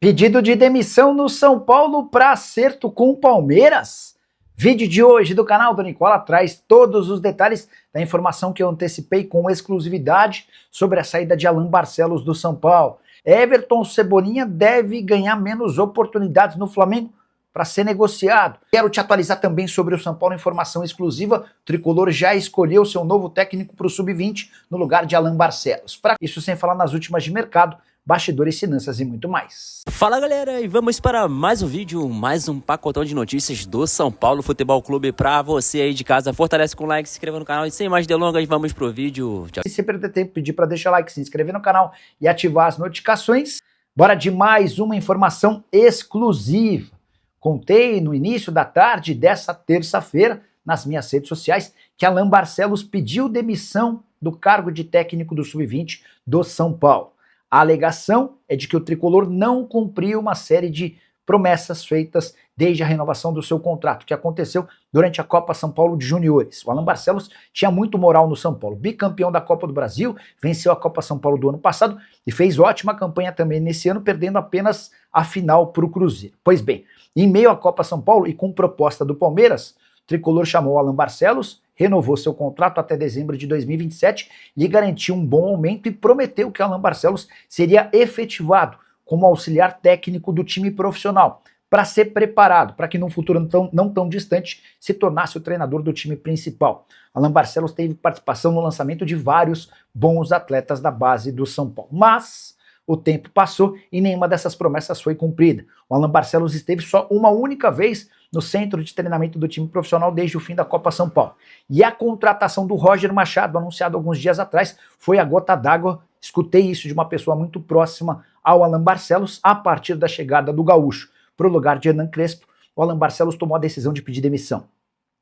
Pedido de demissão no São Paulo para acerto com o Palmeiras? Vídeo de hoje do canal do Nicola traz todos os detalhes da informação que eu antecipei com exclusividade sobre a saída de Alan Barcelos do São Paulo. Everton Cebolinha deve ganhar menos oportunidades no Flamengo para ser negociado. Quero te atualizar também sobre o São Paulo, informação exclusiva. O Tricolor já escolheu seu novo técnico para o Sub-20 no lugar de Alan Barcelos. Para isso, sem falar nas últimas de mercado, bastidores, finanças e muito mais. Fala galera, e vamos para mais um vídeo, mais um pacotão de notícias do São Paulo Futebol Clube para você aí de casa. Fortalece com o like, se inscreva no canal e sem mais delongas, vamos pro vídeo. E se perder tempo, pedir para deixar like, se inscrever no canal e ativar as notificações. Bora de mais uma informação exclusiva. Contei no início da tarde dessa terça-feira, nas minhas redes sociais, que Alan Barcelos pediu demissão do cargo de técnico do Sub-20 do São Paulo. A alegação é de que o Tricolor não cumpriu uma série de promessas feitas desde a renovação do seu contrato, que aconteceu durante a Copa São Paulo de Juniores. O Alan Barcelos tinha muito moral no São Paulo, bicampeão da Copa do Brasil, venceu a Copa São Paulo do ano passado e fez ótima campanha também nesse ano, perdendo apenas a final para o Cruzeiro. Pois bem, em meio à Copa São Paulo e com proposta do Palmeiras, o Tricolor chamou o Alan Barcelos, renovou seu contrato até dezembro de 2027, lhe garantiu um bom aumento e prometeu que Alan Barcelos seria efetivado como auxiliar técnico do time profissional, para ser preparado, para que num futuro não tão distante se tornasse o treinador do time principal. Alan Barcelos teve participação no lançamento de vários bons atletas da base do São Paulo, mas o tempo passou e nenhuma dessas promessas foi cumprida. O Alan Barcelos esteve só uma única vez no centro de treinamento do time profissional desde o fim da Copa São Paulo. E a contratação do Roger Machado, anunciado alguns dias atrás, foi a gota d'água. Escutei isso de uma pessoa muito próxima ao Alan Barcelos a partir da chegada do Gaúcho para o lugar de Hernan Crespo. O Alan Barcelos tomou a decisão de pedir demissão.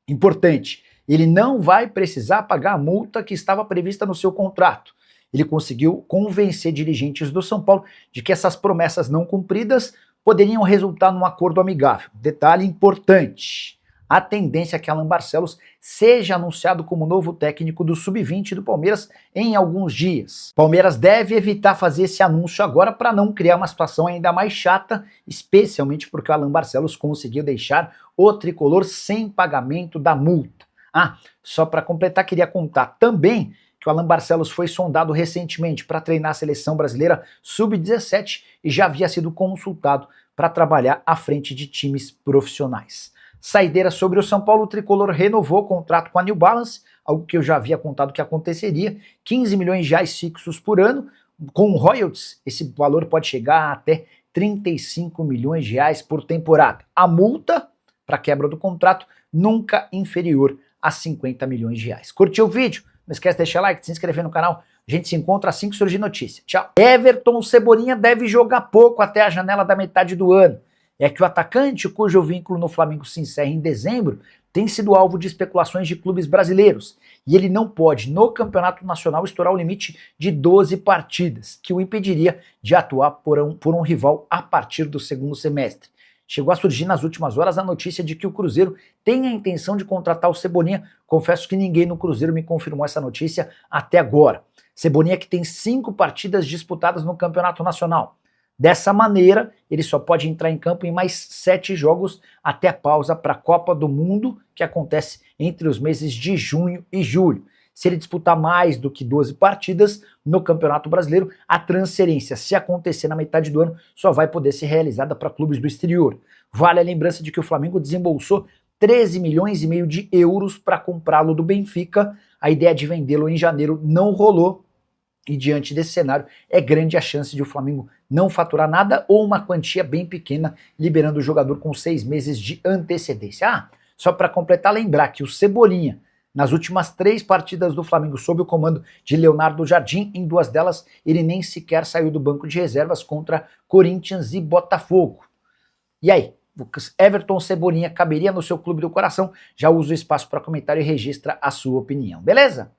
Importante, ele não vai precisar pagar a multa que estava prevista no seu contrato. Ele conseguiu convencer dirigentes do São Paulo de que essas promessas não cumpridas poderiam resultar num acordo amigável. Detalhe importante, a tendência é que Alan Barcelos seja anunciado como novo técnico do Sub-20 do Palmeiras em alguns dias. Palmeiras deve evitar fazer esse anúncio agora para não criar uma situação ainda mais chata, especialmente porque o Alan Barcelos conseguiu deixar o Tricolor sem pagamento da multa. Só para completar, queria contar também que o Alan Barcelos foi sondado recentemente para treinar a seleção brasileira Sub-17 e já havia sido consultado para trabalhar à frente de times profissionais. Saideira sobre o São Paulo, o Tricolor renovou o contrato com a New Balance, algo que eu já havia contado que aconteceria, 15 milhões de reais fixos por ano, com royalties, esse valor pode chegar a até 35 milhões de reais por temporada. A multa para quebra do contrato nunca inferior a 50 milhões de reais. Curtiu o vídeo? Não esquece de deixar like, de se inscrever no canal. A gente se encontra assim que surgir notícia. Tchau. Everton Cebolinha deve jogar pouco até a janela da metade do ano. É que o atacante, cujo vínculo no Flamengo se encerra em dezembro, tem sido alvo de especulações de clubes brasileiros. E ele não pode, no Campeonato Nacional, estourar o limite de 12 partidas, que o impediria de atuar por um rival a partir do segundo semestre. Chegou a surgir nas últimas horas a notícia de que o Cruzeiro tem a intenção de contratar o Cebolinha. Confesso que ninguém no Cruzeiro me confirmou essa notícia até agora. Cebolinha que tem 5 partidas disputadas no Campeonato Nacional. Dessa maneira, ele só pode entrar em campo em mais 7 jogos até a pausa para a Copa do Mundo, que acontece entre os meses de junho e julho. Se ele disputar mais do que 12 partidas no Campeonato Brasileiro, a transferência, se acontecer na metade do ano, só vai poder ser realizada para clubes do exterior. Vale a lembrança de que o Flamengo desembolsou 13 milhões e meio de euros para comprá-lo do Benfica. A ideia de vendê-lo em janeiro não rolou e diante desse cenário é grande a chance de o Flamengo não faturar nada ou uma quantia bem pequena, liberando o jogador com 6 meses de antecedência. Só para completar, lembrar que o Cebolinha, nas últimas 3 partidas do Flamengo sob o comando de Leonardo Jardim, em 2 delas ele nem sequer saiu do banco de reservas contra Corinthians e Botafogo. E aí, Everton Cebolinha caberia no seu clube do coração? Já usa o espaço para comentário e registra a sua opinião, beleza?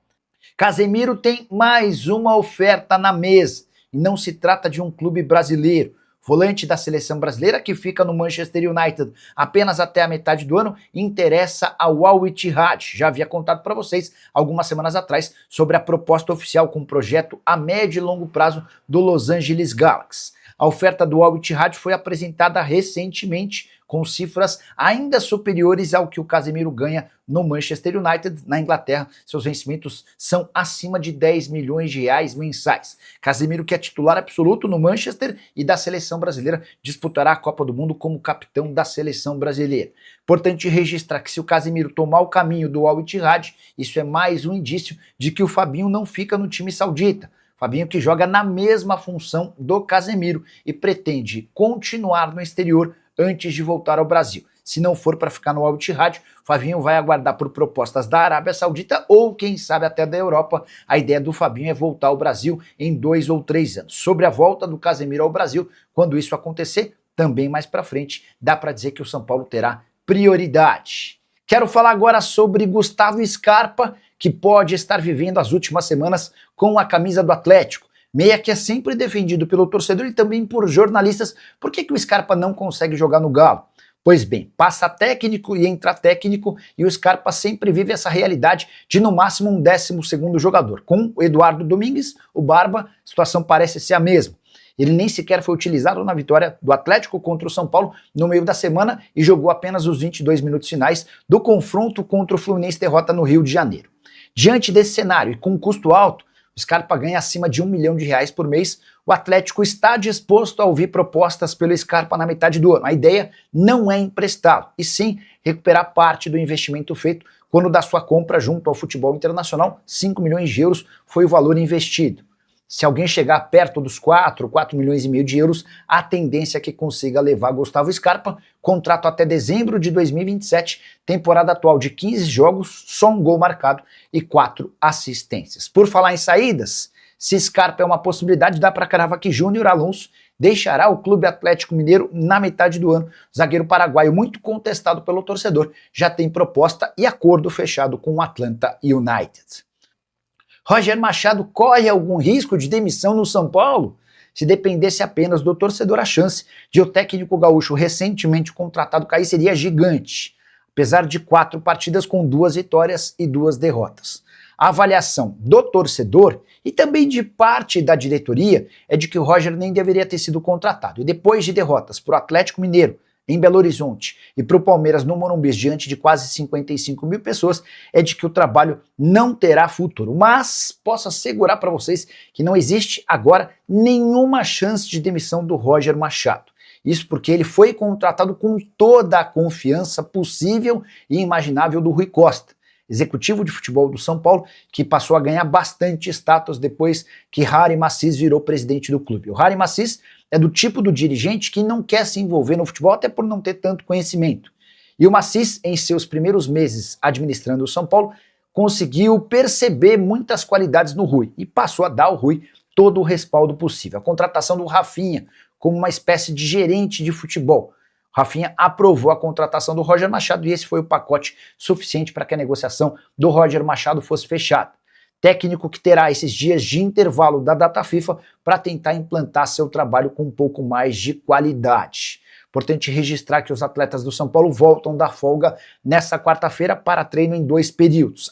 Casemiro tem mais uma oferta na mesa e não se trata de um clube brasileiro. Volante da seleção brasileira, que fica no Manchester United apenas até a metade do ano, interessa ao Al Ittihad. Já havia contado para vocês algumas semanas atrás sobre a proposta oficial com um projeto a médio e longo prazo do Los Angeles Galaxy. A oferta do Al Ittihad foi apresentada recentemente, com cifras ainda superiores ao que o Casemiro ganha no Manchester United, na Inglaterra. Seus vencimentos são acima de 10 milhões de reais mensais. Casemiro, que é titular absoluto no Manchester e da seleção brasileira, disputará a Copa do Mundo como capitão da seleção brasileira. Importante registrar que se o Casemiro tomar o caminho do Al Ittihad, isso é mais um indício de que o Fabinho não fica no time saudita. Fabinho, que joga na mesma função do Casemiro e pretende continuar no exterior antes de voltar ao Brasil. Se não for para ficar no Al Ittihad, Fabinho vai aguardar por propostas da Arábia Saudita ou, quem sabe, até da Europa. A ideia do Fabinho é voltar ao Brasil em 2 ou 3 anos. Sobre a volta do Casemiro ao Brasil, quando isso acontecer, também mais para frente, dá para dizer que o São Paulo terá prioridade. Quero falar agora sobre Gustavo Scarpa, que pode estar vivendo as últimas semanas com a camisa do Atlético. Meia que é sempre defendido pelo torcedor e também por jornalistas. Por que o Scarpa não consegue jogar no Galo? Pois bem, passa técnico e entra técnico e o Scarpa sempre vive essa realidade de no máximo um 12º jogador. Com o Eduardo Domingues, o Barba, a situação parece ser a mesma. Ele nem sequer foi utilizado na vitória do Atlético contra o São Paulo no meio da semana e jogou apenas os 22 minutos finais do confronto contra o Fluminense, derrota no Rio de Janeiro. Diante desse cenário e com um custo alto, o Scarpa ganha acima de R$1 milhão por mês. O Atlético está disposto a ouvir propostas pelo Scarpa na metade do ano. A ideia não é emprestá-lo, e sim recuperar parte do investimento feito quando da sua compra junto ao futebol internacional. 5 milhões de euros foi o valor investido. Se alguém chegar perto dos 4 milhões e meio de euros, a tendência é que consiga levar Gustavo Scarpa, contrato até dezembro de 2027, temporada atual de 15 jogos, só um gol marcado e 4 assistências. Por falar em saídas, se Scarpa é uma possibilidade, dá para cravar que Júnior Alonso deixará o Clube Atlético Mineiro na metade do ano. O zagueiro paraguaio, muito contestado pelo torcedor, já tem proposta e acordo fechado com o Atlanta United. Roger Machado corre algum risco de demissão no São Paulo? Se dependesse apenas do torcedor, a chance de o técnico gaúcho recentemente contratado cair seria gigante, apesar de 4 partidas com 2 vitórias e 2 derrotas. A avaliação do torcedor e também de parte da diretoria é de que o Roger nem deveria ter sido contratado. E depois de derrotas para o Atlético Mineiro, em Belo Horizonte, e para o Palmeiras no Morumbi, diante de quase 55 mil pessoas, é de que o trabalho não terá futuro. Mas posso assegurar para vocês que não existe agora nenhuma chance de demissão do Roger Machado. Isso porque ele foi contratado com toda a confiança possível e imaginável do Rui Costa, executivo de futebol do São Paulo, que passou a ganhar bastante status depois que Harry Macis virou presidente do clube. O Harry Macis é do tipo do dirigente que não quer se envolver no futebol, até por não ter tanto conhecimento. E o Macis, em seus primeiros meses administrando o São Paulo, conseguiu perceber muitas qualidades no Rui e passou a dar ao Rui todo o respaldo possível. A contratação do Rafinha como uma espécie de gerente de futebol. O Rafinha aprovou a contratação do Roger Machado e esse foi o pacote suficiente para que a negociação do Roger Machado fosse fechada. Técnico que terá esses dias de intervalo da data FIFA para tentar implantar seu trabalho com um pouco mais de qualidade. Importante registrar que os atletas do São Paulo voltam da folga nessa quarta-feira para treino em 2 períodos.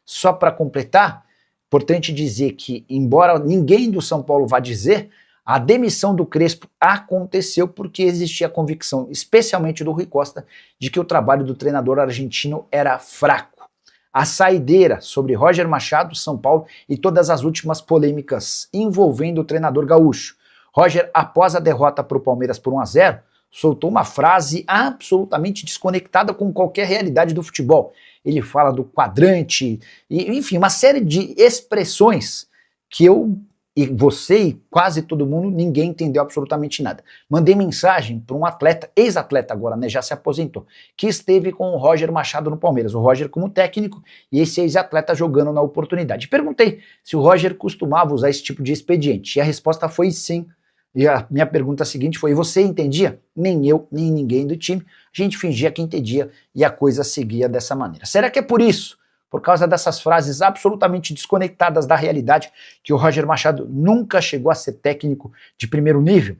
Só para completar, importante dizer que, embora ninguém do São Paulo vá dizer, a demissão do Crespo aconteceu porque existia a convicção, especialmente do Rui Costa, de que o trabalho do treinador argentino era fraco. A saideira sobre Roger Machado, São Paulo e todas as últimas polêmicas envolvendo o treinador gaúcho. Roger, após a derrota para o Palmeiras por 1-0, soltou uma frase absolutamente desconectada com qualquer realidade do futebol. Ele fala do quadrante, e, enfim, uma série de expressões que eu e você e quase todo mundo, ninguém entendeu absolutamente nada. Mandei mensagem para um atleta, ex-atleta agora, né, já se aposentou, que esteve com o Roger Machado no Palmeiras, o Roger como técnico e esse ex-atleta jogando na oportunidade. Perguntei se o Roger costumava usar esse tipo de expediente e a resposta foi sim. E a minha pergunta seguinte foi: você entendia? Nem eu, nem ninguém do time. A gente fingia que entendia e a coisa seguia dessa maneira. Será que é por isso? Por causa dessas frases absolutamente desconectadas da realidade, que o Roger Machado nunca chegou a ser técnico de primeiro nível?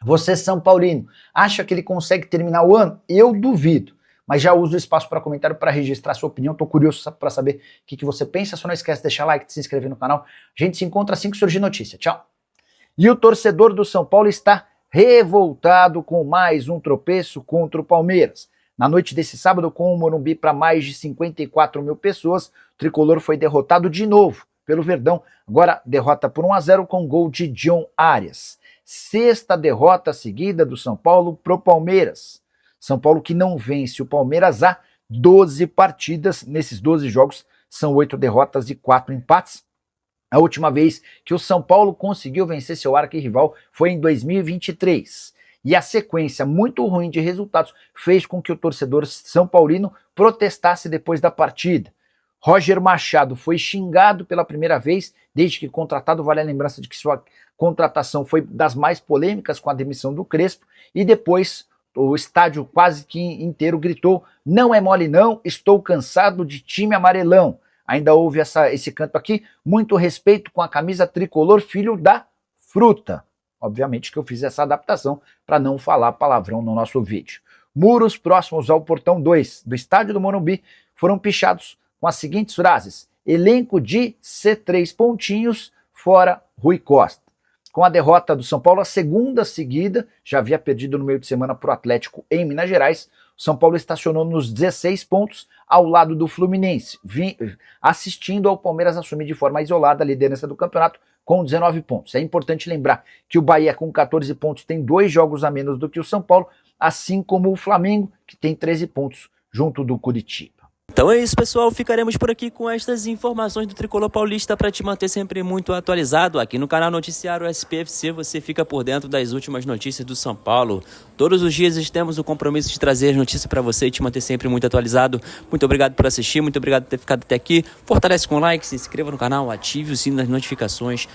Você, São Paulino, acha que ele consegue terminar o ano? Eu duvido, mas já uso o espaço para comentário para registrar sua opinião. Estou curioso para saber o que você pensa. Só não esquece de deixar like, de se inscrever no canal. A gente se encontra assim que surgir notícia. Tchau! E o torcedor do São Paulo está revoltado com mais um tropeço contra o Palmeiras. Na noite desse sábado, com o Morumbi para mais de 54 mil pessoas, o tricolor foi derrotado de novo pelo Verdão. Agora derrota por 1-0 com gol de John Arias. Sexta derrota seguida do São Paulo pro Palmeiras. São Paulo que não vence o Palmeiras há 12 partidas. Nesses 12 jogos são 8 derrotas e 4 empates. A última vez que o São Paulo conseguiu vencer seu arquirrival foi em 2023. E a sequência muito ruim de resultados fez com que o torcedor são paulino protestasse depois da partida. Roger Machado foi xingado pela primeira vez desde que contratado, vale a lembrança de que sua contratação foi das mais polêmicas com a demissão do Crespo, e depois o estádio quase que inteiro gritou: "Não é mole não, estou cansado de time amarelão". Ainda houve esse canto aqui: "Muito respeito com a camisa tricolor, filho da fruta". Obviamente que eu fiz essa adaptação para não falar palavrão no nosso vídeo. Muros próximos ao portão 2 do estádio do Morumbi foram pichados com as seguintes frases: "Elenco de C3 pontinhos, fora Rui Costa". Com a derrota do São Paulo, a segunda seguida, já havia perdido no meio de semana para o Atlético em Minas Gerais, o São Paulo estacionou nos 16 pontos ao lado do Fluminense, assistindo ao Palmeiras assumir de forma isolada a liderança do campeonato com 19 pontos. É importante lembrar que o Bahia, com 14 pontos, tem 2 jogos a menos do que o São Paulo, assim como o Flamengo, que tem 13 pontos junto do Curitiba. Então é isso, pessoal, ficaremos por aqui com estas informações do Tricolor Paulista para te manter sempre muito atualizado. Aqui no canal Noticiário SPFC você fica por dentro das últimas notícias do São Paulo. Todos os dias temos o compromisso de trazer as notícias para você e te manter sempre muito atualizado. Muito obrigado por assistir, muito obrigado por ter ficado até aqui. Fortalece com like, se inscreva no canal, ative o sino das notificações.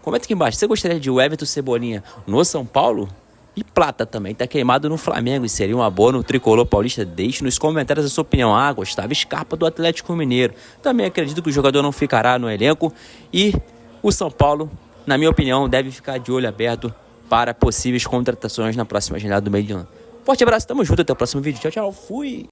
Comenta aqui embaixo, você gostaria de o Everton Cebolinha no São Paulo? E Plata também tá queimado no Flamengo e seria uma boa no Tricolor Paulista? Deixe nos comentários a sua opinião. Gustavo Scarpa do Atlético Mineiro. Também acredito que o jogador não ficará no elenco. E o São Paulo, na minha opinião, deve ficar de olho aberto para possíveis contratações na próxima janela do meio de ano. Forte abraço, tamo junto, até o próximo vídeo. Tchau, tchau, fui!